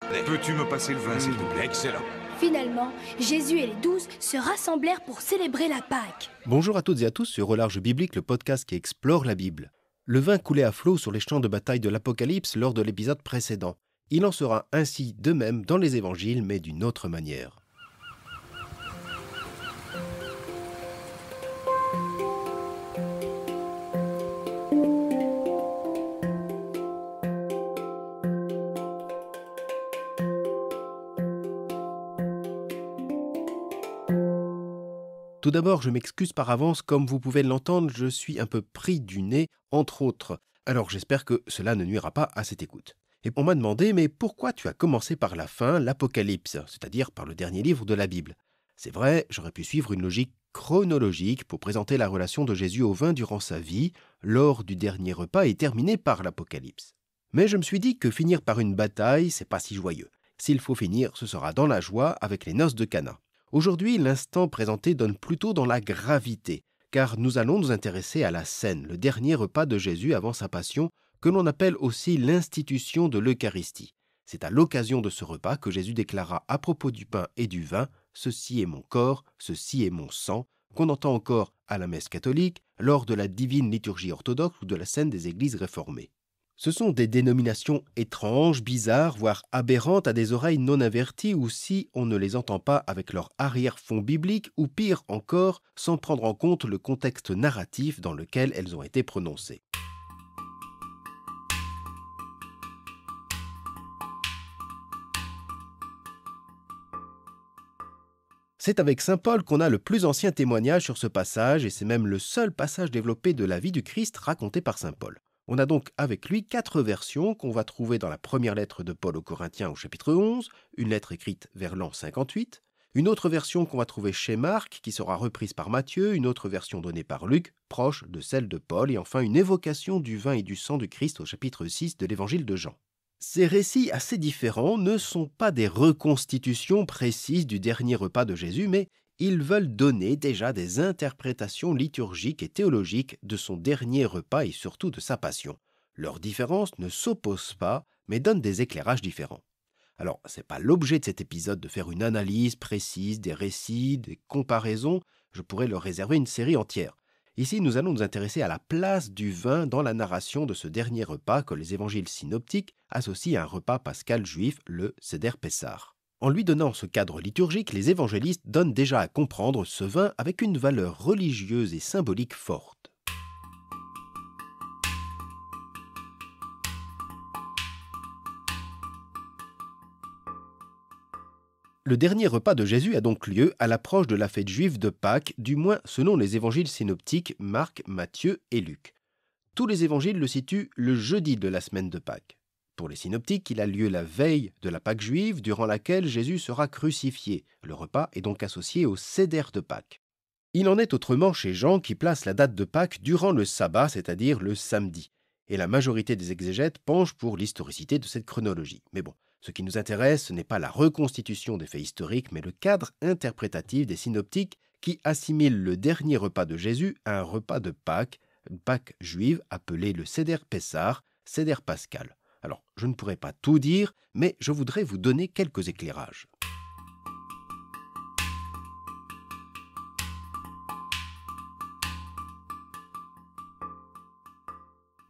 Peux-tu me passer le vin, s'il te plaît? Excellent. Finalement, Jésus et les 12 se rassemblèrent pour célébrer la Pâque. Bonjour à toutes et à tous sur Au Large Biblique, le podcast qui explore la Bible. Le vin coulait à flot sur les champs de bataille de l'Apocalypse lors de l'épisode précédent. Il en sera ainsi de même dans les évangiles, mais d'une autre manière. Tout d'abord, je m'excuse par avance, comme vous pouvez l'entendre, je suis un peu pris du nez, entre autres. Alors j'espère que cela ne nuira pas à cette écoute. Et on m'a demandé, mais pourquoi tu as commencé par la fin, l'Apocalypse, c'est-à-dire par le dernier livre de la Bible? C'est vrai, j'aurais pu suivre une logique chronologique pour présenter la relation de Jésus au vin durant sa vie, lors du dernier repas et terminer par l'Apocalypse. Mais je me suis dit que finir par une bataille, c'est pas si joyeux. S'il faut finir, ce sera dans la joie avec les noces de Cana. Aujourd'hui, l'instant présenté donne plutôt dans la gravité, car nous allons nous intéresser à la scène, le dernier repas de Jésus avant sa passion, que l'on appelle aussi l'institution de l'Eucharistie. C'est à l'occasion de ce repas que Jésus déclara à propos du pain et du vin « Ceci est mon corps, ceci est mon sang », qu'on entend encore à la messe catholique, lors de la divine liturgie orthodoxe ou de la scène des églises réformées. Ce sont des dénominations étranges, bizarres, voire aberrantes à des oreilles non averties ou si on ne les entend pas avec leur arrière-fond biblique ou pire encore, sans prendre en compte le contexte narratif dans lequel elles ont été prononcées. C'est avec saint Paul qu'on a le plus ancien témoignage sur ce passage et c'est même le seul passage développé de la vie du Christ raconté par saint Paul. On a donc avec lui 4 versions qu'on va trouver dans la première lettre de Paul aux Corinthiens au chapitre 11, une lettre écrite vers l'an 58, une autre version qu'on va trouver chez Marc qui sera reprise par Matthieu, une autre version donnée par Luc, proche de celle de Paul, et enfin une évocation du vin et du sang du Christ au chapitre 6 de l'évangile de Jean. Ces récits assez différents ne sont pas des reconstitutions précises du dernier repas de Jésus, mais ils veulent donner déjà des interprétations liturgiques et théologiques de son dernier repas et surtout de sa passion. Leurs différences ne s'opposent pas, mais donnent des éclairages différents. Alors, ce n'est pas l'objet de cet épisode de faire une analyse précise des récits, des comparaisons, je pourrais leur réserver une série entière. Ici, nous allons nous intéresser à la place du vin dans la narration de ce dernier repas que les évangiles synoptiques associent à un repas pascal juif, le Seder Pessah. En lui donnant ce cadre liturgique, les évangélistes donnent déjà à comprendre ce vin avec une valeur religieuse et symbolique forte. Le dernier repas de Jésus a donc lieu à l'approche de la fête juive de Pâques, du moins selon les évangiles synoptiques Marc, Matthieu et Luc. Tous les évangiles le situent le jeudi de la semaine de Pâques. Pour les synoptiques, il a lieu la veille de la Pâque juive, durant laquelle Jésus sera crucifié. Le repas est donc associé au Seder de Pâques. Il en est autrement chez Jean qui place la date de Pâques durant le sabbat, c'est-à-dire le samedi. Et la majorité des exégètes penchent pour l'historicité de cette chronologie. Mais bon, ce qui nous intéresse, ce n'est pas la reconstitution des faits historiques, mais le cadre interprétatif des synoptiques qui assimilent le dernier repas de Jésus à un repas de Pâques, une Pâque juive appelée le Seder Pessah, Seder pascal. Alors, je ne pourrai pas tout dire, mais je voudrais vous donner quelques éclairages.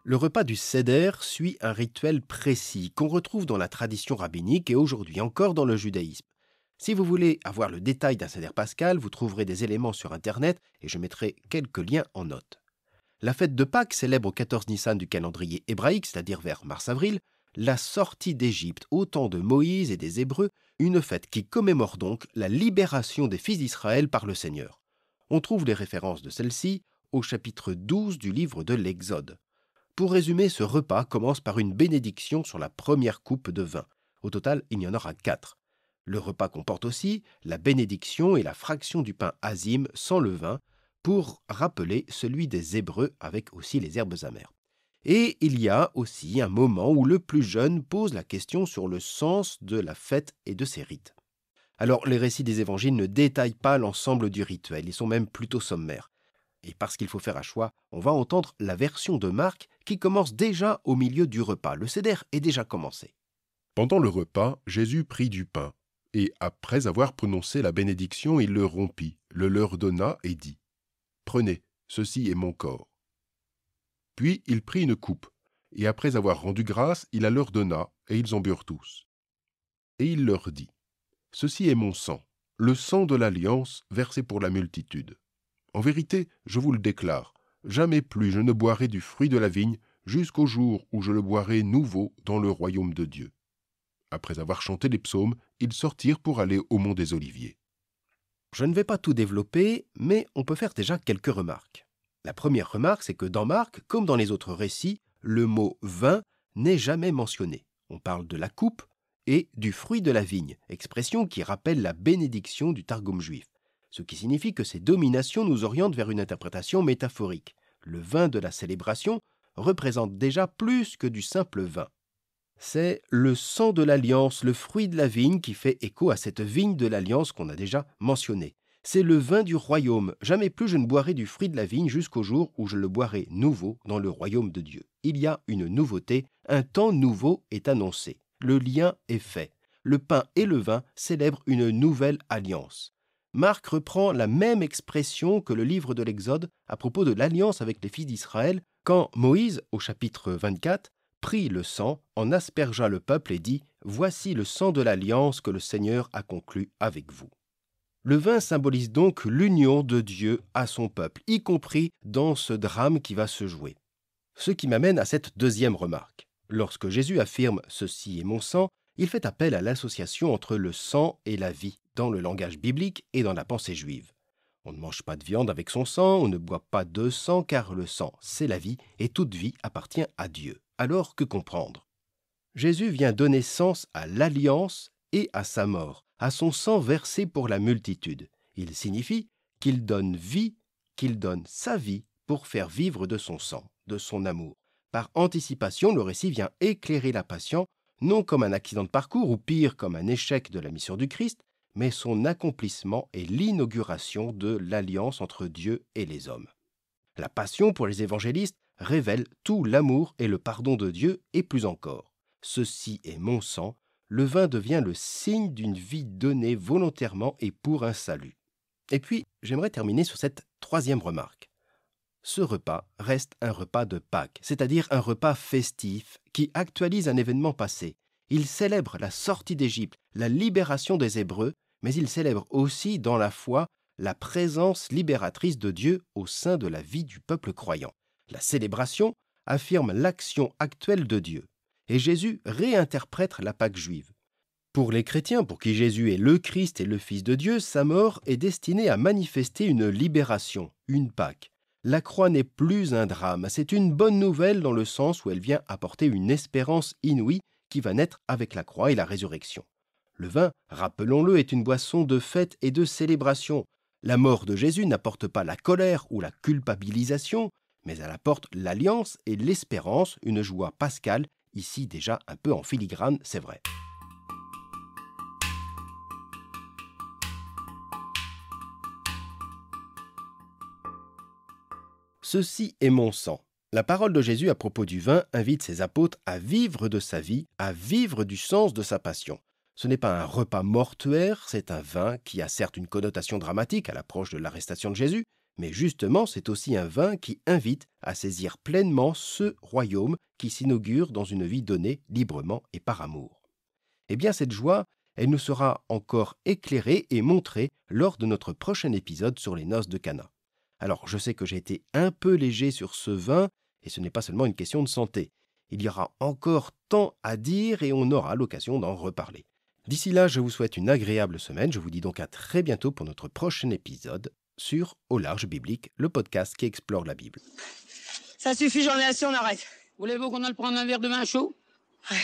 Le repas du Seder suit un rituel précis qu'on retrouve dans la tradition rabbinique et aujourd'hui encore dans le judaïsme. Si vous voulez avoir le détail d'un Seder pascal, vous trouverez des éléments sur Internet et je mettrai quelques liens en note. La fête de Pâques célèbre au 14 Nissan du calendrier hébraïque, c'est-à-dire vers mars-avril, la sortie d'Égypte au temps de Moïse et des Hébreux, une fête qui commémore donc la libération des fils d'Israël par le Seigneur. On trouve les références de celle-ci au chapitre 12 du livre de l'Exode. Pour résumer, ce repas commence par une bénédiction sur la première coupe de vin. Au total, il y en aura 4. Le repas comporte aussi la bénédiction et la fraction du pain azim sans le vin, pour rappeler celui des Hébreux avec aussi les herbes amères. Et il y a aussi un moment où le plus jeune pose la question sur le sens de la fête et de ses rites. Alors, les récits des évangiles ne détaillent pas l'ensemble du rituel, ils sont même plutôt sommaires. Et parce qu'il faut faire un choix, on va entendre la version de Marc qui commence déjà au milieu du repas. Le Seder est déjà commencé. Pendant le repas, Jésus prit du pain, et après avoir prononcé la bénédiction, il le rompit, le leur donna et dit : « Prenez, ceci est mon corps. » Puis il prit une coupe, et après avoir rendu grâce, il la leur donna, et ils en burent tous. Et il leur dit : « Ceci est mon sang, le sang de l'alliance versé pour la multitude. En vérité, je vous le déclare, jamais plus je ne boirai du fruit de la vigne, jusqu'au jour où je le boirai nouveau dans le royaume de Dieu. » Après avoir chanté les psaumes, ils sortirent pour aller au mont des Oliviers. Je ne vais pas tout développer, mais on peut faire déjà quelques remarques. La première remarque, c'est que dans Marc, comme dans les autres récits, le mot « vin » n'est jamais mentionné. On parle de la coupe et du fruit de la vigne, expression qui rappelle la bénédiction du Targum juif, ce qui signifie que ces dominations nous orientent vers une interprétation métaphorique. Le vin de la célébration représente déjà plus que du simple vin. C'est le sang de l'alliance, le fruit de la vigne qui fait écho à cette vigne de l'alliance qu'on a déjà mentionnée. C'est le vin du royaume. Jamais plus je ne boirai du fruit de la vigne jusqu'au jour où je le boirai nouveau dans le royaume de Dieu. Il y a une nouveauté, un temps nouveau est annoncé. Le lien est fait. Le pain et le vin célèbrent une nouvelle alliance. Marc reprend la même expression que le livre de l'Exode à propos de l'alliance avec les fils d'Israël, quand Moïse, au chapitre 24, prit le sang, en aspergea le peuple et dit « Voici le sang de l'alliance que le Seigneur a conclu avec vous. » Le vin symbolise donc l'union de Dieu à son peuple, y compris dans ce drame qui va se jouer. Ce qui m'amène à cette deuxième remarque. Lorsque Jésus affirme « Ceci est mon sang », il fait appel à l'association entre le sang et la vie, dans le langage biblique et dans la pensée juive. On ne mange pas de viande avec son sang, on ne boit pas de sang, car le sang, c'est la vie, et toute vie appartient à Dieu. Alors que comprendre ? Jésus vient donner sens à l'alliance et à sa mort, à son sang versé pour la multitude. Il signifie qu'il donne vie, qu'il donne sa vie pour faire vivre de son sang, de son amour. Par anticipation, le récit vient éclairer la Passion, non comme un accident de parcours ou pire comme un échec de la mission du Christ, mais son accomplissement est l'inauguration de l'alliance entre Dieu et les hommes. La Passion, pour les évangélistes, révèle tout l'amour et le pardon de Dieu, et plus encore. Ceci est mon sang, le vin devient le signe d'une vie donnée volontairement et pour un salut. Et puis, j'aimerais terminer sur cette troisième remarque. Ce repas reste un repas de Pâques, c'est-à-dire un repas festif qui actualise un événement passé. Il célèbre la sortie d'Égypte, la libération des Hébreux, mais il célèbre aussi dans la foi la présence libératrice de Dieu au sein de la vie du peuple croyant. La célébration affirme l'action actuelle de Dieu, et Jésus réinterprète la Pâque juive. Pour les chrétiens, pour qui Jésus est le Christ et le Fils de Dieu, sa mort est destinée à manifester une libération, une Pâque. La croix n'est plus un drame, c'est une bonne nouvelle dans le sens où elle vient apporter une espérance inouïe qui va naître avec la croix et la résurrection. Le vin, rappelons-le, est une boisson de fête et de célébration. La mort de Jésus n'apporte pas la colère ou la culpabilisation, mais elle apporte l'alliance et l'espérance, une joie pascale, ici déjà un peu en filigrane, c'est vrai. Ceci est mon sang. La parole de Jésus à propos du vin invite ses apôtres à vivre de sa vie, à vivre du sens de sa passion. Ce n'est pas un repas mortuaire, c'est un vin qui a certes une connotation dramatique à l'approche de l'arrestation de Jésus, mais justement c'est aussi un vin qui invite à saisir pleinement ce royaume qui s'inaugure dans une vie donnée librement et par amour. Eh bien cette joie, elle nous sera encore éclairée et montrée lors de notre prochain épisode sur les noces de Cana. Alors, je sais que j'ai été un peu léger sur ce vin, et ce n'est pas seulement une question de santé. Il y aura encore tant à dire et on aura l'occasion d'en reparler. D'ici là, je vous souhaite une agréable semaine. Je vous dis donc à très bientôt pour notre prochain épisode sur Au Large Biblique, le podcast qui explore la Bible. Ça suffit, j'en ai assez, on arrête. Voulez-vous qu'on aille prendre un verre de vin chaud ? Ouais.